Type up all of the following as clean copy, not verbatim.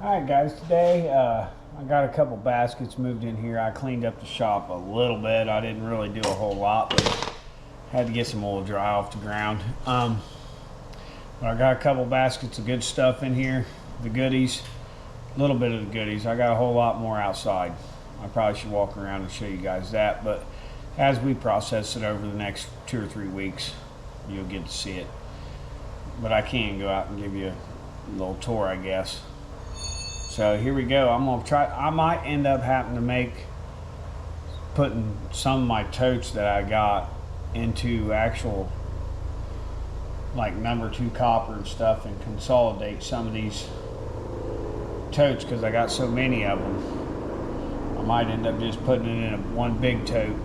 Alright guys, today I got a couple baskets moved in here. I cleaned up the shop a little bit. I didn't really do a whole lot, but had to get some oil dry off the ground. But I got a couple baskets of good stuff in here, the goodies, a little bit of the goodies. I got a whole lot more outside. I probably should walk around and show you guys that, but as we process it over the next 2 or 3 weeks, you'll get to see it. But I can go out and give you a little tour, I guess. So here we go. I'm gonna try. I might end up having to putting some of my totes that I got into actual like #2 copper and stuff, and consolidate some of these totes because I got so many of them. I might end up just putting it in one big tote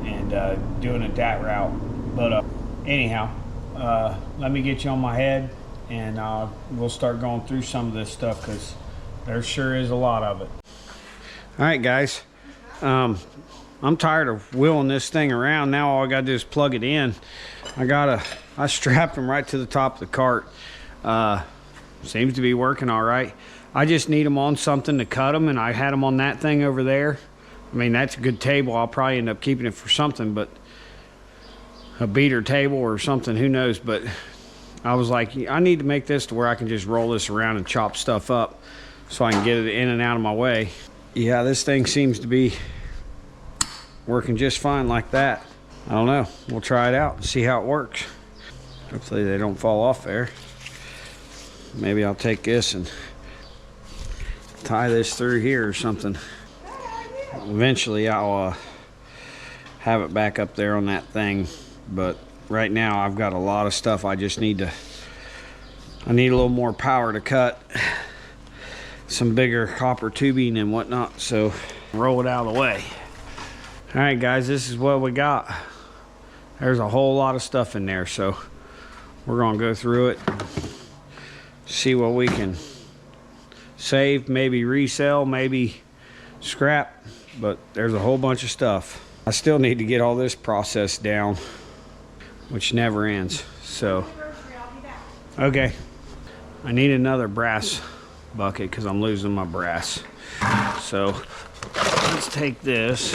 and doing it that route. But anyhow, let me get you on my head, and we'll start going through some of this stuff because there sure is a lot of it. All right, guys. I'm tired of wheeling this thing around. Now all I gotta do is plug it in. I strapped them right to the top of the cart. Seems to be working all right. I just need them on something to cut them, and I had them on that thing over there. I mean, that's a good table. I'll probably end up keeping it for something, but a beater table or something, who knows. But I was like, I need to make this to where I can just roll this around and chop stuff up so I can get it in and out of my way. Yeah, this thing seems to be working just fine like that. I don't know. We'll try it out and see how it works. Hopefully they don't fall off there. Maybe I'll take this and tie this through here or something. Eventually I'll have it back up there on that thing, but right now I've got a lot of stuff. I need a little more power to cut some bigger copper tubing and whatnot, so roll it out of the way. All right, guys, this is what we got. There's a whole lot of stuff in there, so we're gonna go through it, see what we can save, maybe resell, maybe scrap, but there's a whole bunch of stuff. I still need to get all this processed down, which never ends. So okay, I need another brass bucket because I'm losing my brass. So let's take this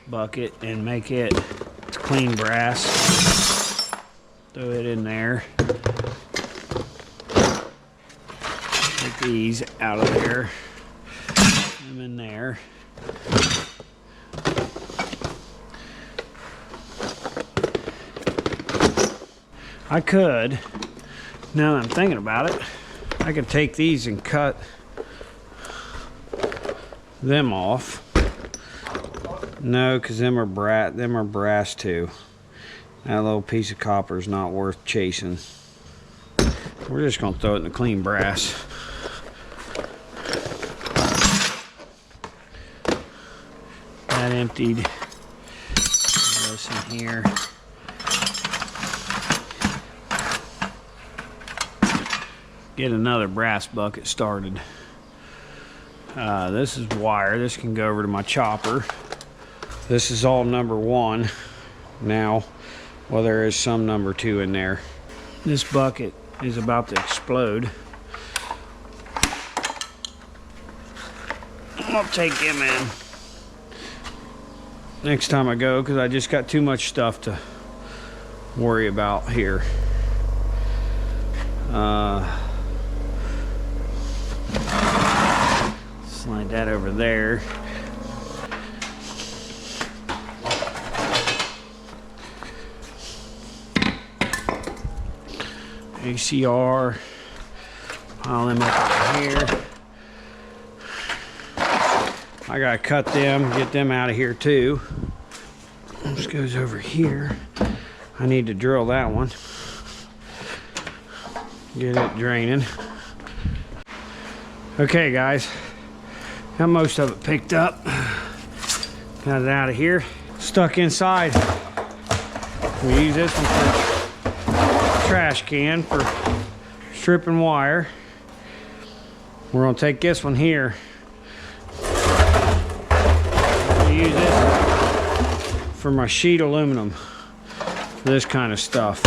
bucket and make it clean brass. Throw it in there. Take these out of there. Put them in there. I could, now that I'm thinking about it, I could take these and cut them off. No, because them are brass too. That little piece of copper is not worth chasing. We're just gonna throw it in the clean brass. That emptied. This in here. Get another brass bucket started. This is wire. This can go over to my chopper. This is all #1 now. Well, there is some #2 in there. This bucket is about to explode. I'll take him in next time I go because I just got too much stuff to worry about here. Slide that over there. ACR, pile them up over here. I gotta cut them, get them out of here too. This goes over here. I need to drill that one. Get it draining. Okay, guys, got most of it picked up. Got it out of here. Stuck inside. We use this one for trash can for stripping wire. We're gonna take this one here. Use it for my sheet aluminum for this kind of stuff.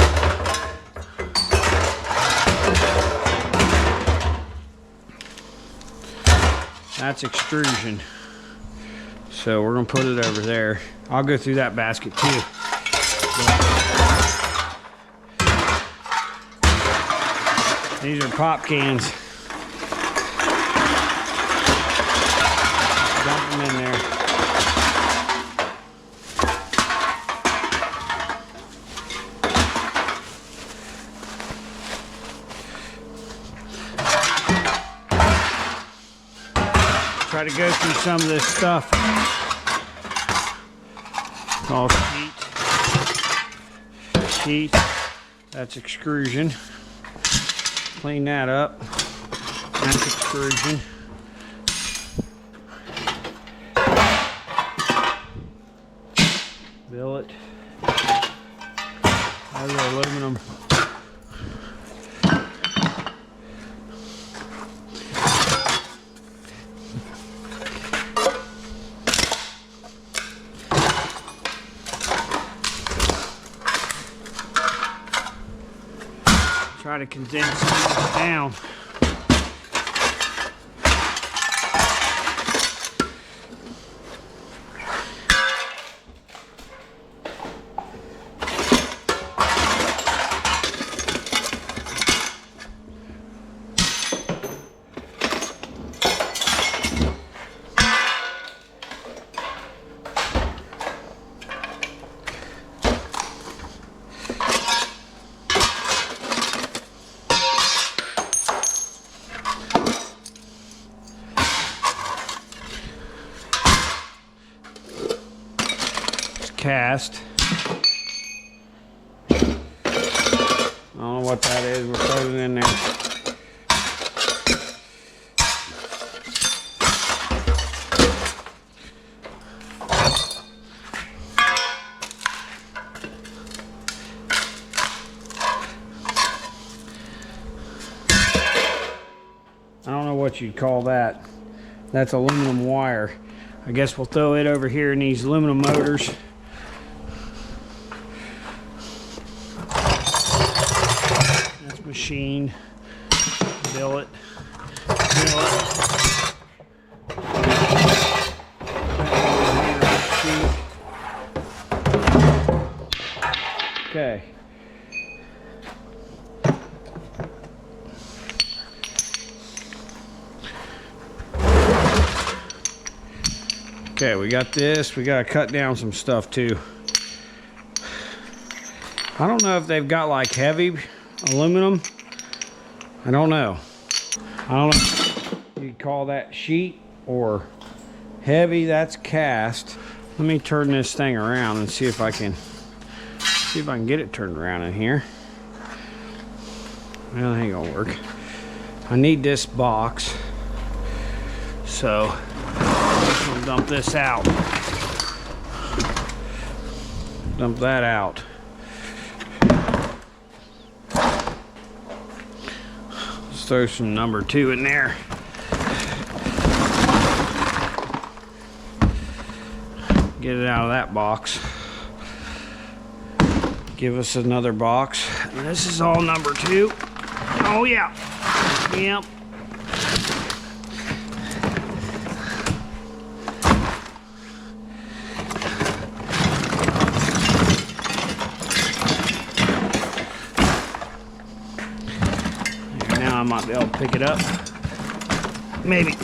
That's extrusion. So we're gonna put it over there. I'll go through that basket too. These are pop cans. Dump them in there. Try to go through some of this stuff. It's all sheet. That's extrusion. Clean that up. That's extrusion. Billet. Other aluminum. Try to condense this down. Cast. I don't know what that is. We'll throw it in there. I don't know what you'd call that. That's aluminum wire. I guess we'll throw it over here in these aluminum motors. Machine, billet. Okay. Okay, we got this. We gotta cut down some stuff too. I don't know if they've got like heavy aluminum. I don't know. I don't know if you call that sheet or heavy. That's cast. Let me turn this thing around and see if I can get it turned around in here. Well, that ain't gonna work. I need this box, so I'm gonna dump this out. Dump that out. Throw some number 2 in there. Get it out of that box. Give us another box. And this is all number 2. Oh yeah. Yep. I might be able to pick it up. Maybe.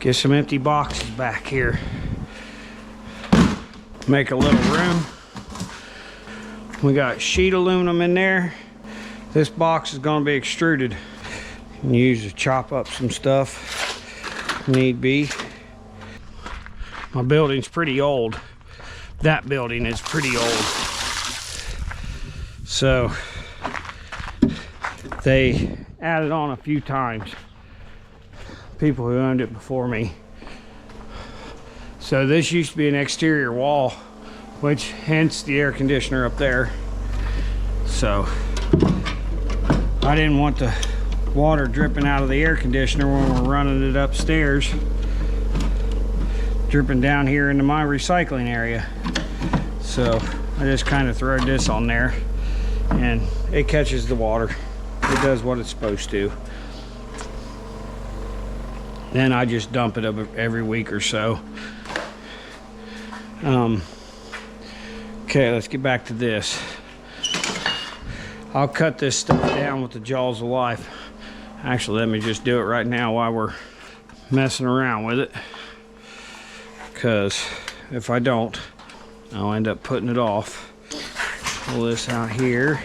Get some empty boxes back here. Make a little room. We got sheet aluminum in there. This box is gonna be extruded. And use to chop up some stuff, need be. My building's pretty old. That building is pretty old. So they added on a few times. People who owned it before me. So this used to be an exterior wall, which hence the air conditioner up there. So I didn't want the water dripping out of the air conditioner when we're running it upstairs, dripping down here into my recycling area. So I just kind of throw this on there and it catches the water. It does what it's supposed to. Then I just dump it every week or so. Okay, let's get back to this. I'll cut this stuff down with the jaws of life. Actually, let me just do it right now while we're messing around with it. Because if I don't, I'll end up putting it off. Pull this out here,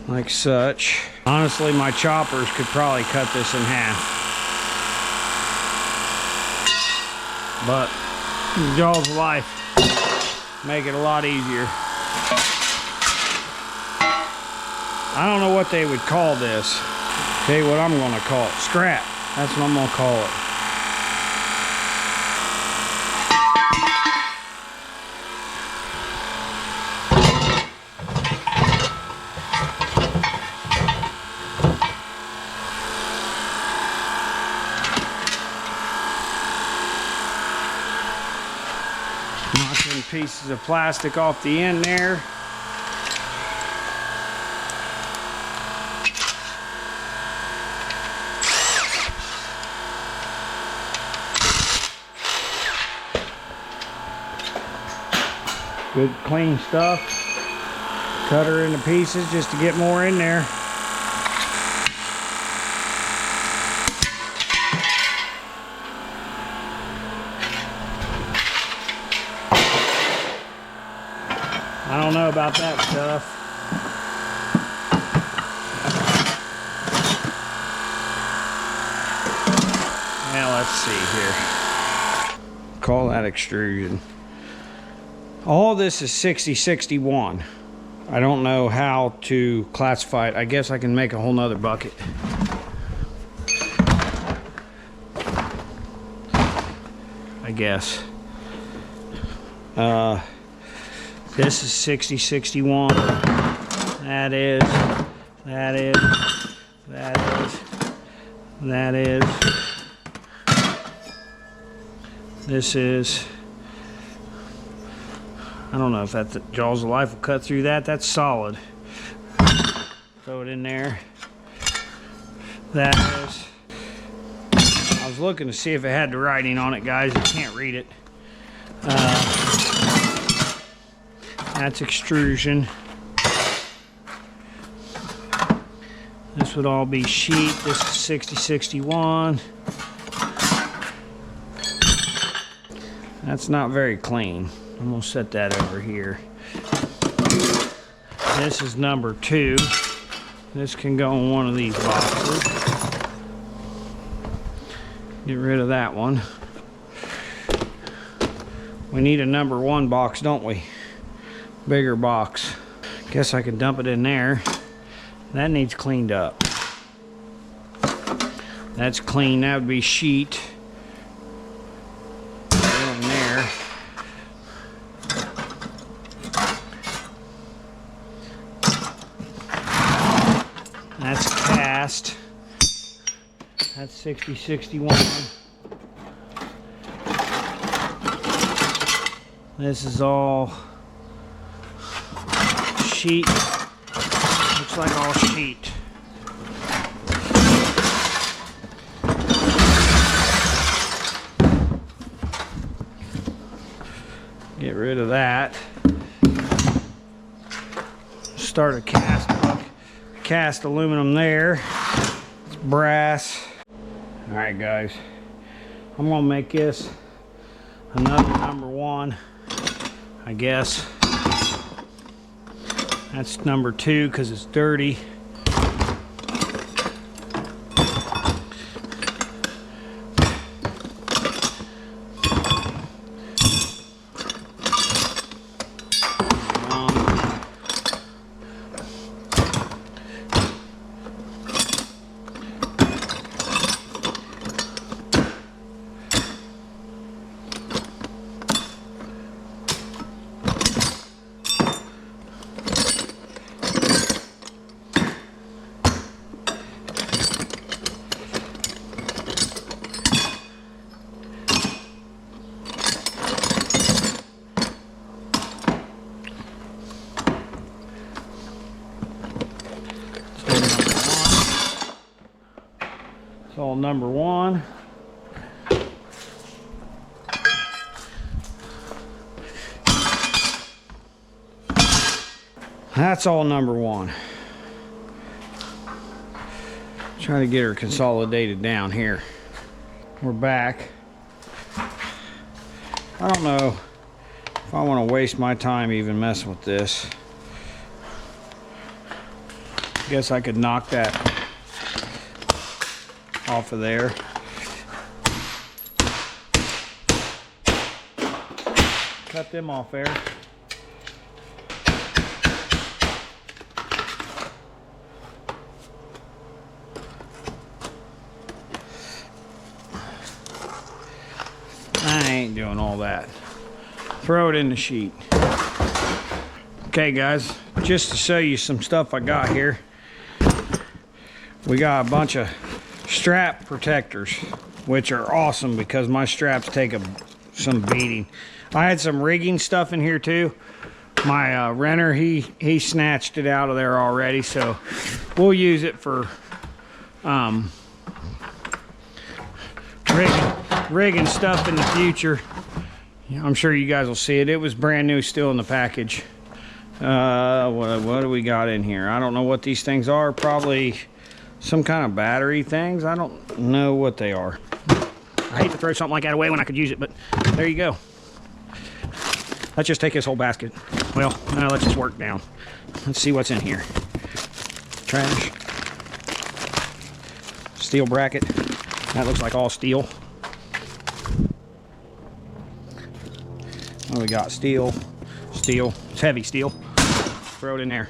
like such. Honestly, my choppers could probably cut this in half. But the jaws of life make it a lot easier. I don't know what they would call this. Tell you what I'm gonna call it. Scrap. That's what I'm gonna call it. Knocking pieces of plastic off the end there. Good clean stuff. Cut her into pieces just to get more in there. I don't know about that stuff. Now let's see here. Call that extrusion. All this is 6061. I don't know how to classify it. I guess I can make a whole nother bucket. I guess. This is 6061. That is. This is. I don't know if that the jaws of life will cut through that. That's solid. Throw it in there. That is. I was looking to see if it had the writing on it, guys. You can't read it. That's extrusion. This would all be sheet. This is 6061. That's not very clean. I'm gonna set that over here. This is number 2. This can go in one of these boxes. Get rid of that one. We need a number 1 box, don't we? Bigger box. Guess I can dump it in there. That needs cleaned up. That's clean. That would be sheet. In there. That's cast. That's 6061. This is all sheet. Looks like all sheet. Get rid of that. Start a cast aluminum there. It's brass. All right, guys. I'm gonna make this another number 1, I guess. That's number 2 because it's dirty. It's all number 1. That's all number 1. Try to get her consolidated down here. We're back. I don't know if I want to waste my time even messing with this. Guess I could knock that off of there. Cut them off there. I ain't doing all that. Throw it in the sheet. Okay guys, just to show you some stuff I got here. We got a bunch of strap protectors, which are awesome because my straps take some beating. I had some rigging stuff in here too. My renter, he snatched it out of there already, so we'll use it for rigging stuff in the future. I'm sure you guys will see it. It was brand new, still in the package. What do we got in here? I don't know what these things are. Probably some kind of battery things. I don't know what they are. I hate to throw something like that away when I could use it, but there you go. Let's just take this whole basket. Well, let's just work down. Let's see what's in here. Trash. Steel bracket. That looks like all steel. What do we got? Steel. Steel. It's heavy steel. Throw it in there.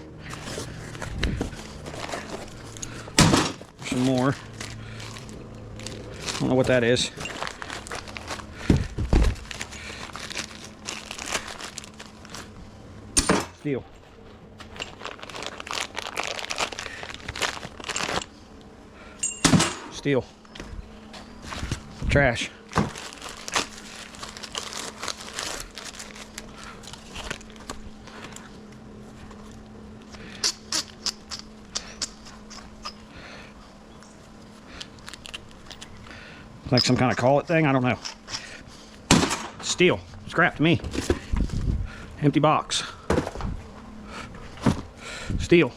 Some more. I don't know what that is. Steel. Steel. Trash. Like some kind of collet thing, I don't know. Steel, scrap to me. Empty box. Steel.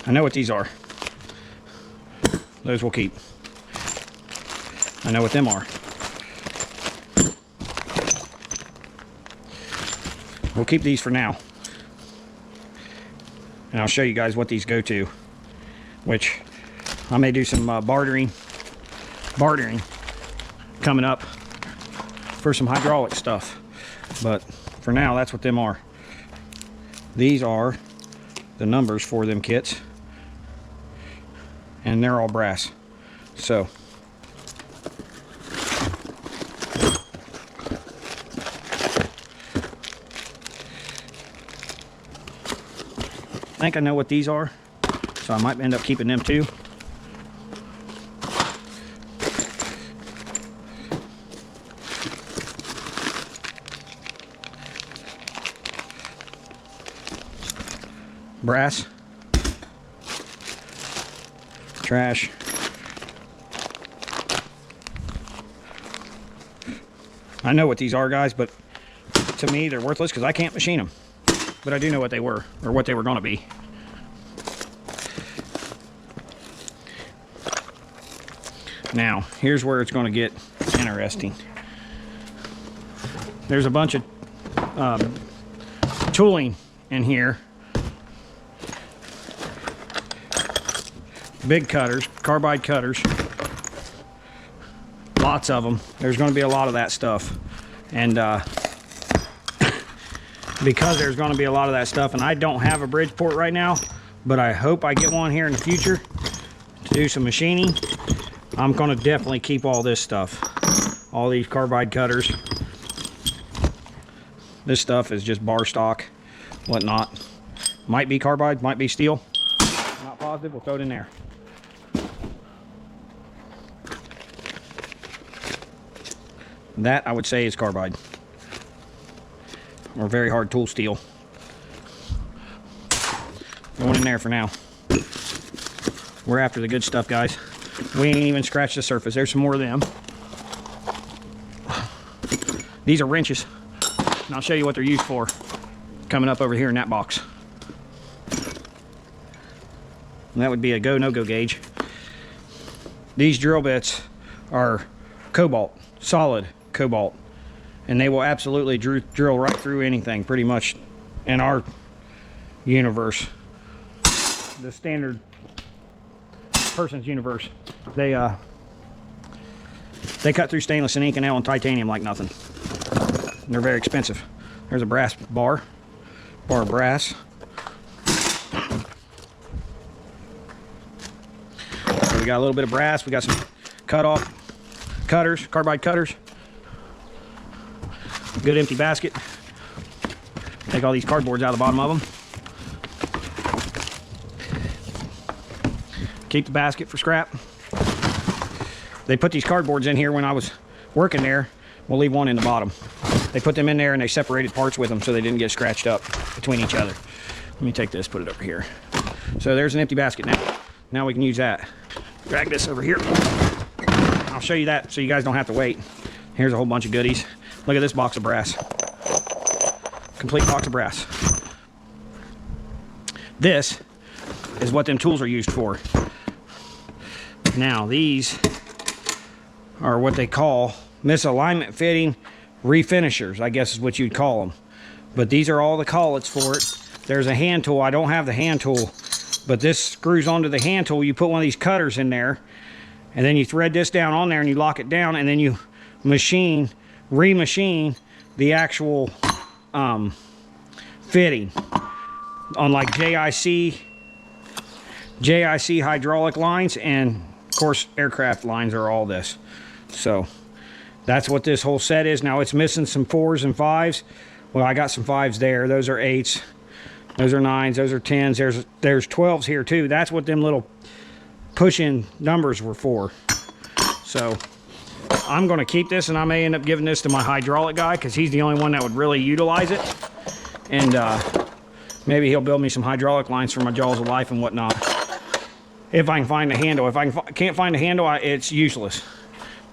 I know what these are. Those will keep. I know what them are. We'll keep these for now. And I'll show you guys what these go to. Which I may do some bartering coming up for some hydraulic stuff. But for now, that's what them are. These are the numbers for them kits. And they're all brass. So I think I know what these are, so I might end up keeping them too. Brass. Trash. I know what these are, guys, but to me, they're worthless because I can't machine them. But I do know what they were, or what they were going to be. Now, here's where it's going to get interesting. There's a bunch of tooling in here. Big cutters, carbide cutters. Lots of them. There's going to be a lot of that stuff. And because there's going to be a lot of that stuff, and I don't have a Bridgeport right now, but I hope I get one here in the future to do some machining. I'm going to definitely keep all this stuff. All these carbide cutters. This stuff is just bar stock, whatnot. Might be carbide, might be steel. I'm not positive, we'll throw it in there. That I would say is carbide. Or very hard tool steel. Going in there for now. We're after the good stuff, guys. We ain't even scratched the surface. There's some more of them. These are wrenches. And I'll show you what they're used for coming up over here in that box. And that would be a go, no-go gauge. These drill bits are cobalt, solid cobalt. And they will absolutely drill right through anything, pretty much, in our universe. The standard person's universe. They cut through stainless and Inconel and titanium like nothing. And they're very expensive. There's a brass bar of brass. So we got a little bit of brass. We got some cut-off cutters, carbide cutters. Good empty basket. Take all these cardboards out of the bottom of them. Keep the basket for scrap. They put these cardboards in here when I was working there. We'll leave one in the bottom. They put them in there and they separated parts with them so they didn't get scratched up between each other. Let me take this, put it over here. So there's an empty basket now. Now we can use that. Drag this over here. I'll show you that so you guys don't have to wait. Here's a whole bunch of goodies. Look at this box of brass. Complete box of brass. This is what them tools are used for. Now these are what they call misalignment fitting refinishers, I guess is what you'd call them. But these are all the call-its for it. There's a hand tool. I don't have the hand tool, but this screws onto the hand tool. You put one of these cutters in there, and then you thread this down on there and you lock it down, and then you remachine the actual fitting on like JIC hydraulic lines, and of course aircraft lines are all this. So that's what this whole set is. Now it's missing some 4s and 5s. Well, I got some 5s there. Those are 8s. Those are 9s. Those are 10s. There's 12s here too. That's what them little push-in numbers were for. So I'm going to keep this, and I may end up giving this to my hydraulic guy because he's the only one that would really utilize it. And maybe he'll build me some hydraulic lines for my jaws of life and whatnot. If I can find the handle. If I can't find the handle, it's useless.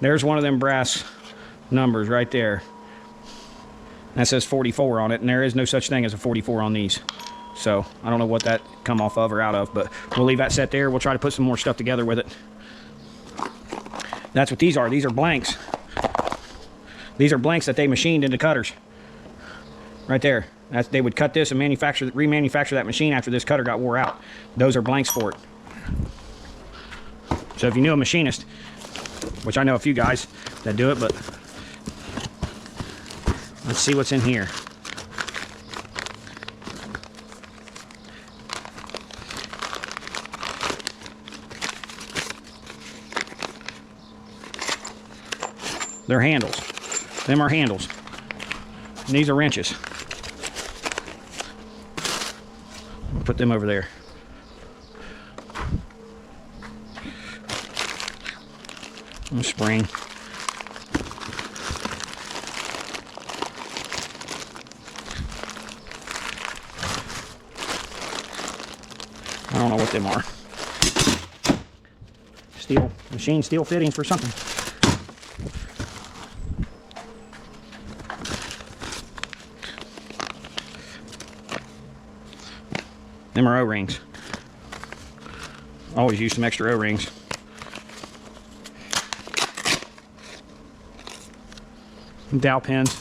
There's one of them brass numbers right there. That says 44 on it, and there is no such thing as a 44 on these. So I don't know what that come off of or out of, but we'll leave that set there. We'll try to put some more stuff together with it. That's what these are. These are blanks. These are blanks that they machined into cutters. Right there. They would cut this and remanufacture that machine after this cutter got wore out. Those are blanks for it. So if you knew a machinist, which I know a few guys that do it, but let's see what's in here. They're handles. Them are handles. And these are wrenches. I'll put them over there. And a spring. I don't know what them are. Steel, machine steel fittings for something. Them are O-rings. Always use some extra O-rings. Dowel pins.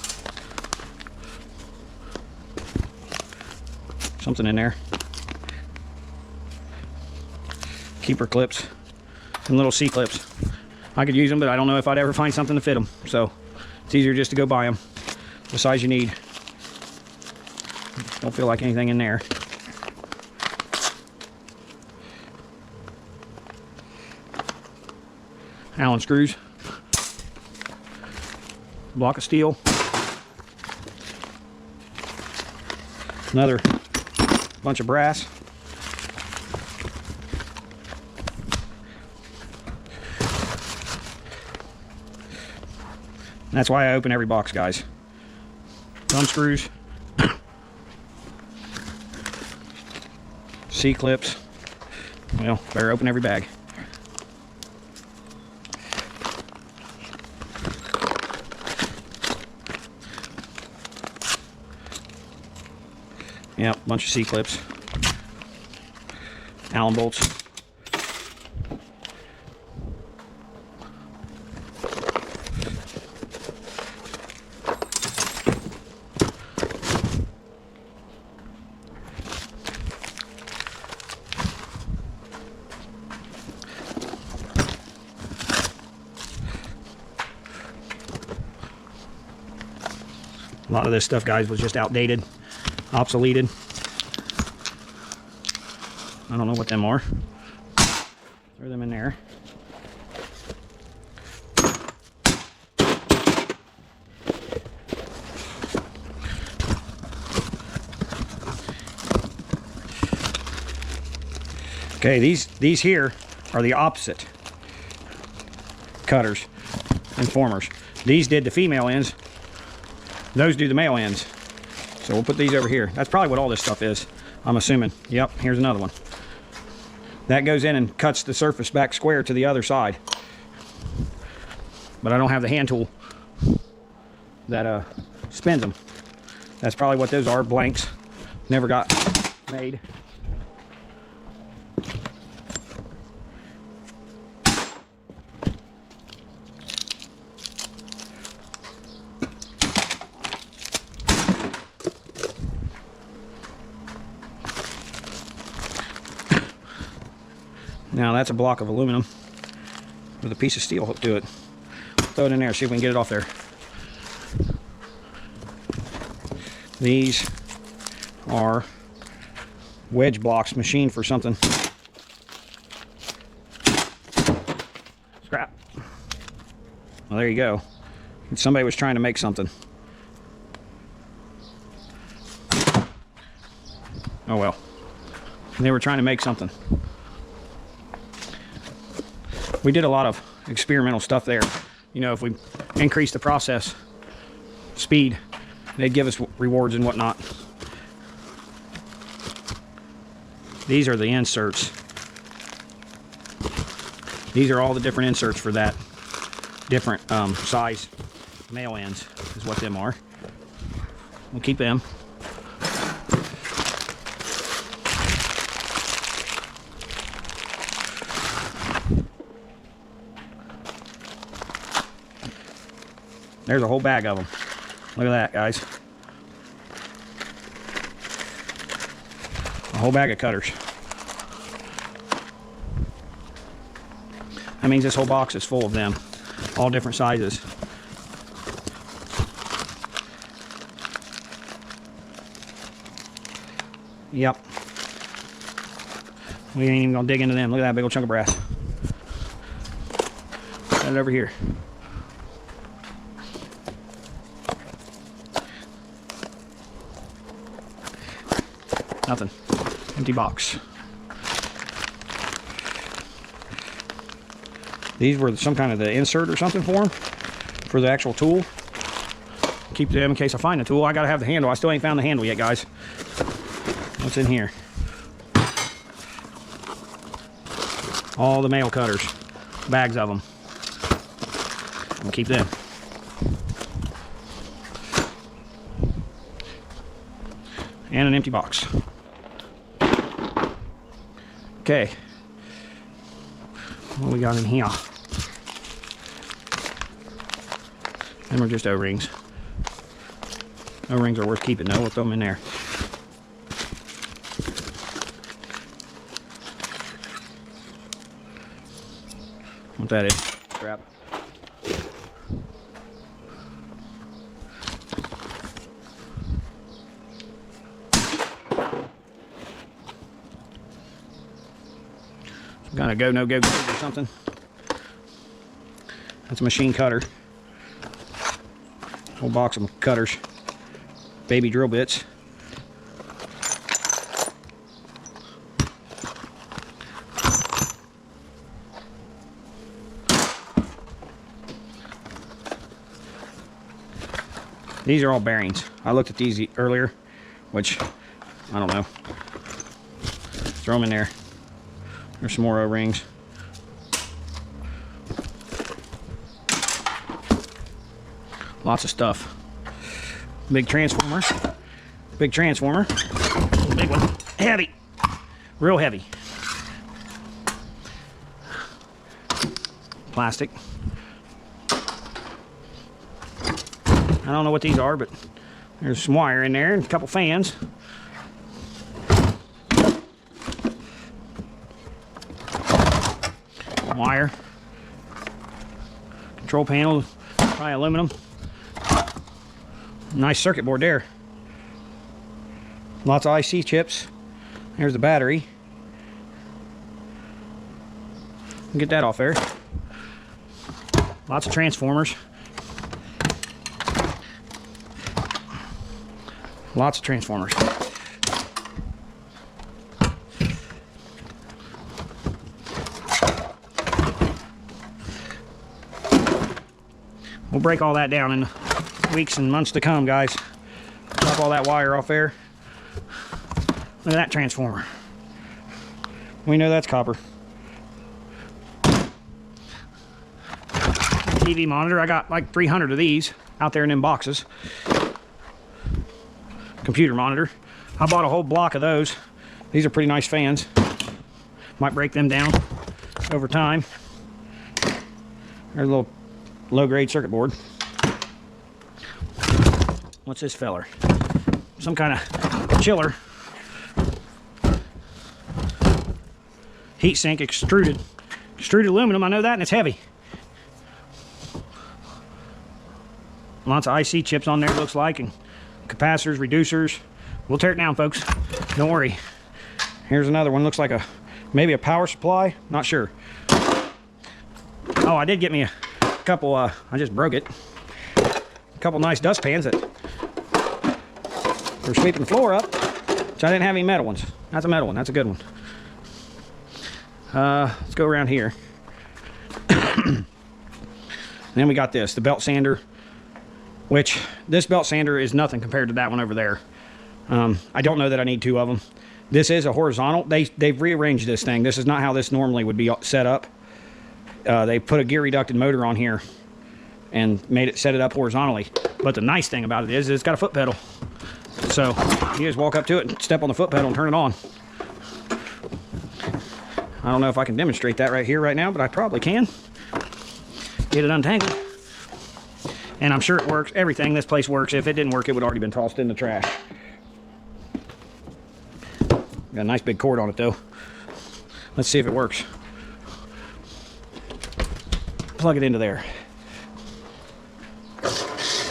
Something in there. Keeper clips. And little C-clips. I could use them, but I don't know if I'd ever find something to fit them. So it's easier just to go buy them. The size you need. Don't feel like anything in there. Allen screws. Block of steel. Another bunch of brass. That's why I open every box, guys. Thumb screws. C-clips. Well, better open every bag. Yep, bunch of C-clips. Allen bolts. A lot of this stuff, guys, was just outdated, obsoleted. I don't know what them are. Throw them in there. Okay, these here are the opposite cutters and formers. These did the female ends. Those do the male ends. So we'll put these over here. That's probably what all this stuff is, I'm assuming. Yep, here's another one. That goes in and cuts the surface back square to the other side. But I don't have the hand tool that spins them. That's probably what those are, blanks. Never got made. Now that's a block of aluminum with a piece of steel hooked to it. Throw it in there, see if we can get it off there. These are wedge blocks machined for something. Scrap. Well, there you go. Somebody was trying to make something. Oh well. They were trying to make something. We did a lot of experimental stuff there. You know, if we increase the process speed, they'd give us rewards and whatnot. These are the inserts. These are all the different inserts for that different size male ends is what them are. We'll keep them. There's a whole bag of them. Look at that, guys. A whole bag of cutters. That means this whole box is full of them. All different sizes. Yep. We ain't even gonna dig into them. Look at that big old chunk of brass. Put it over here. Nothing. Empty box. These were some kind of the insert or something for them, for the actual tool. Keep them in case I find the tool. I gotta have the handle. I still ain't found the handle yet, guys. What's in here? All the male cutters. Bags of them. I'll keep them. And an empty box. Okay. What we got in here? Them are just O-rings. O-rings are worth keeping though. We'll throw them in there. What that is? Crap. Some kind of go, no go or something. That's a machine cutter. Whole box of cutters. Baby drill bits. These are all bearings. I looked at these earlier, which, I don't know. Throw them in there. There's some more O-rings. Lots of stuff. Big transformer. Big transformer. Big one. Heavy. Real heavy. Plastic. I don't know what these are, but there's some wire in there and a couple fans. Wire. Control panel, probably aluminum. Nice circuit board there. Lots of IC chips. There's the battery. Get that off there. Lots of transformers. Lots of transformers. We'll break all that down in weeks and months to come, guys. Chop all that wire off there. Look at that transformer. We know that's copper. TV monitor. I got like 300 of these out there in them boxes. Computer monitor. I bought a whole block of those. These are pretty nice fans. Might break them down over time. There's a little low-grade circuit board. What's this feller? Some kind of chiller. Heat sink extruded. Extruded aluminum, I know that, and it's heavy. Lots of IC chips on there, it looks like, and capacitors, reducers. We'll tear it down, folks. Don't worry. Here's another one. Looks like maybe a power supply. Not sure. Oh, I did get me a couple. I just broke it. A couple nice dustpans that were sweeping the floor up. So I didn't have any metal ones. That's a metal one. That's a good one. Let's go around here. Then we got this, the belt sander. Which, this belt sander is nothing compared to that one over there. I don't know that I need two of them. This is a horizontal. They've rearranged this thing. This is not how this normally would be set up. They put a gear reducted motor on here and set it up horizontally. But the nice thing about it is it's got a foot pedal. So you just walk up to it and step on the foot pedal and turn it on. I don't know if I can demonstrate that right here, right now, but I probably can. Get it untangled. And I'm sure it works. Everything, this place works. If it didn't work, it would already been tossed in the trash. Got a nice big cord on it, though. Let's see if it works. Plug it into there.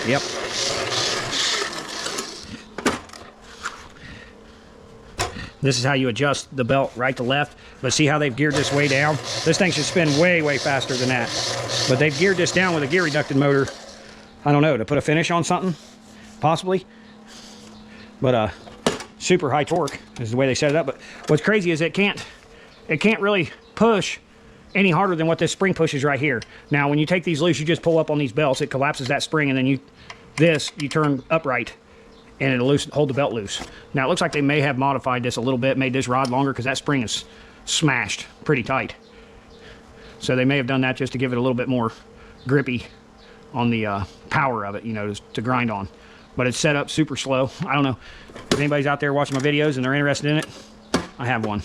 Yep. This is how you adjust the belt right to left. But see how they've geared this way down? This thing should spin way, way faster than that. But they've geared this down with a gear reducted motor. I don't know, to put a finish on something, possibly. But super high torque is the way they set it up. But what's crazy is it can't really push any harder than what this spring pushes right here. Now, when you take these loose, you just pull up on these belts, it collapses that spring, and then you turn upright, and it'll hold the belt loose. Now, it looks like they may have modified this a little bit, made this rod longer, because that spring is smashed pretty tight. So they may have done that just to give it a little bit more grippy on the power of it, you know, to grind on. But it's set up super slow. I don't know if anybody's out there watching my videos and they're interested in it. I have one.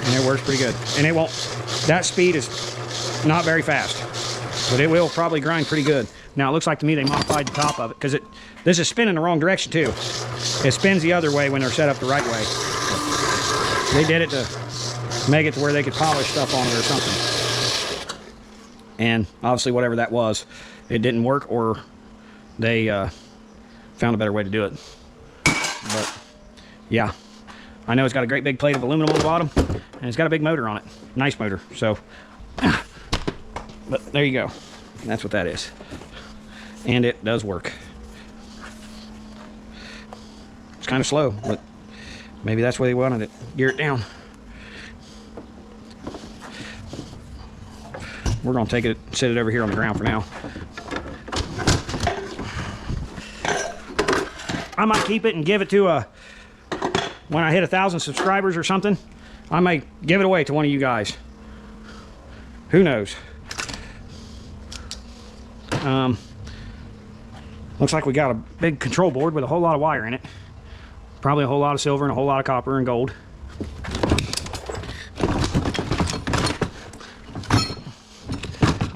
and it works pretty good. And it won't, that speed is not very fast, but it will probably grind pretty good. Now it looks like to me they modified the top of it, because this is spinning the wrong direction too. It spins the other way when they're set up the right way. They did it to make it to where they could polish stuff on it or something. And obviously whatever that was, it didn't work, or they found a better way to do it. But yeah, I know it's got a great big plate of aluminum on the bottom, and it's got a big motor on it. Nice motor. So, but there you go. That's what that is. And it does work. It's kind of slow, but maybe that's where they wanted it. Gear it down. We're going to take it, set it over here on the ground for now. I might keep it and give it to when I hit 1,000 subscribers or something, I might give it away to one of you guys. Who knows? Looks like we got a big control board with a whole lot of wire in it. Probably a whole lot of silver and a whole lot of copper and gold.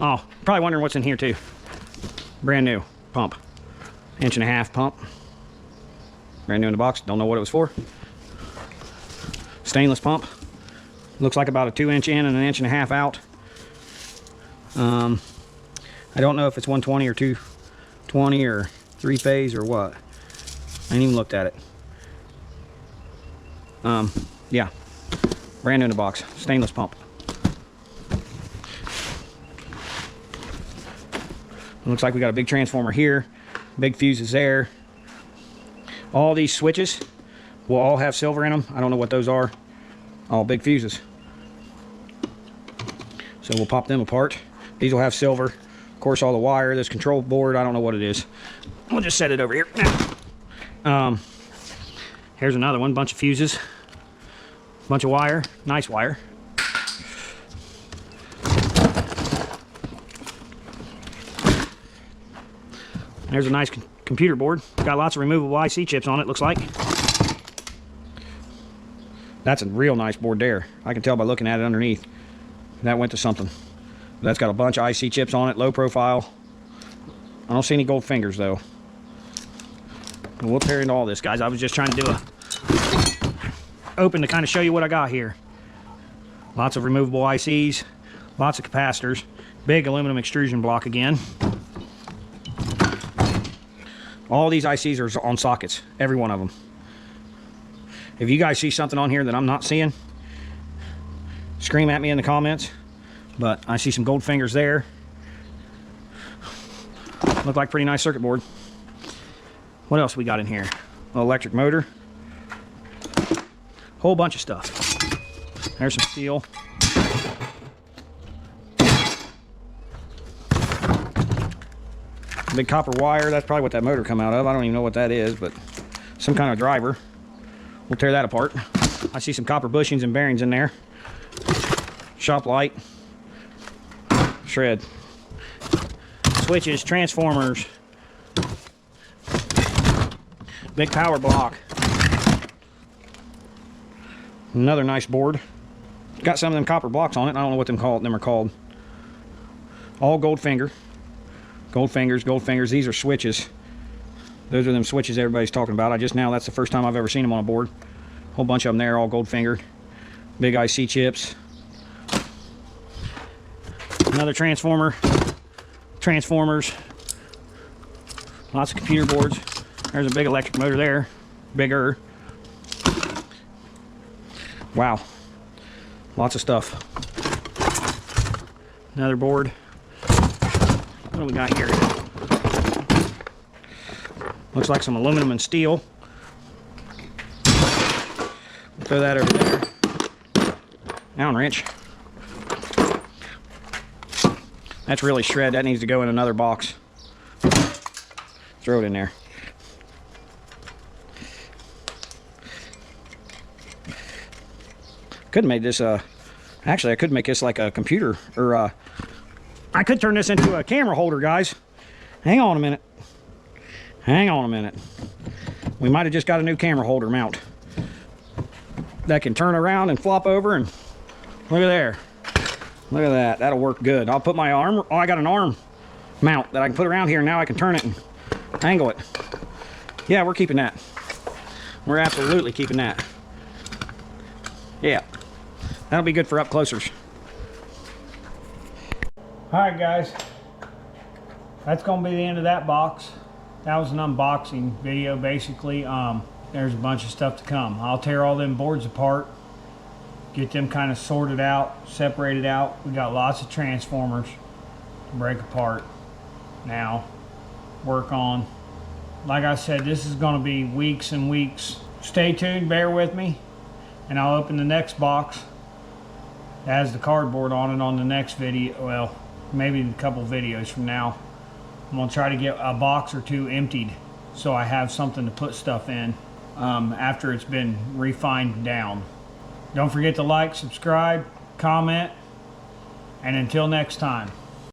Oh, probably wondering what's in here too. Brand new pump. 1.5-inch pump. Brand new in the box. Don't know what it was for. Stainless pump. Looks like about a 2-inch in and an 1.5-inch out. I don't know if it's 120 or 220 or 3-phase or what. I ain't even looked at it. Yeah. Brand new in the box. Stainless pump. Looks like we got a big transformer here. Big fuses there. All these switches will all have silver in them. I don't know what those are. All big fuses. So we'll pop them apart. These will have silver. Of course, all the wire, this control board, I don't know what it is. We'll just set it over here. Here's another one, bunch of fuses. Bunch of wire, nice wire. There's a nice computer board. Got lots of removable IC chips on it, looks like. That's a real nice board there. I can tell by looking at it underneath. That went to something. That's got a bunch of IC chips on it, low profile. I don't see any gold fingers though. We'll tear into all this, guys. I was just trying to do a open to kind of show you what I got here. Lots of removable ICs, lots of capacitors, big aluminum extrusion block again. All these ICs are on sockets, every one of them. If you guys see something on here that I'm not seeing, scream at me in the comments. But I see some gold fingers there. Look like pretty nice circuit board. What else we got in here? Electric motor. Whole bunch of stuff. There's some steel. Big copper wire. That's probably what that motor come out of. I don't even know what that is, but some kind of driver. We'll tear that apart. I see some copper bushings and bearings in there. Shop light. Shred. Switches, transformers. Big power block. Another nice board. Got some of them copper blocks on it. I don't know what them are called. All gold finger. Gold fingers, gold fingers. These are switches. Those are them switches everybody's talking about. That's the first time I've ever seen them on a board. Whole bunch of them there, all gold fingered. Big IC chips. Another transformer. Transformers. Lots of computer boards. There's a big electric motor there. Bigger. Wow. Lots of stuff. Another board. What do we got here? Looks like some aluminum and steel. We'll throw that over there. Allen wrench. That's really shred. That needs to go in another box. Throw it in there. Could make this actually I could make this like a computer, or I could turn this into a camera holder, guys. Hang on a minute. Hang on a minute. We might have just got a new camera holder mount that can turn around and flop over and Look at there. Look at that. That'll work good. I'll put my arm. Oh, I got an arm mount that I can put around here. Now I can turn it and angle it. Yeah, we're keeping that. We're absolutely keeping that. Yeah. That'll be good for up closers. Alright guys, that's going to be the end of that box. That was an unboxing video basically. There's a bunch of stuff to come. I'll tear all them boards apart, get them kind of sorted out, separated out. We got lots of transformers to break apart now, work on. Like I said, this is going to be weeks and weeks. Stay tuned, bear with me, and I'll open the next box that has the cardboard on it on the next video. Well, maybe a couple videos from now. I'm gonna try to get a box or two emptied so I have something to put stuff in after it's been refined down. Don't forget to like, subscribe, comment, and until next time.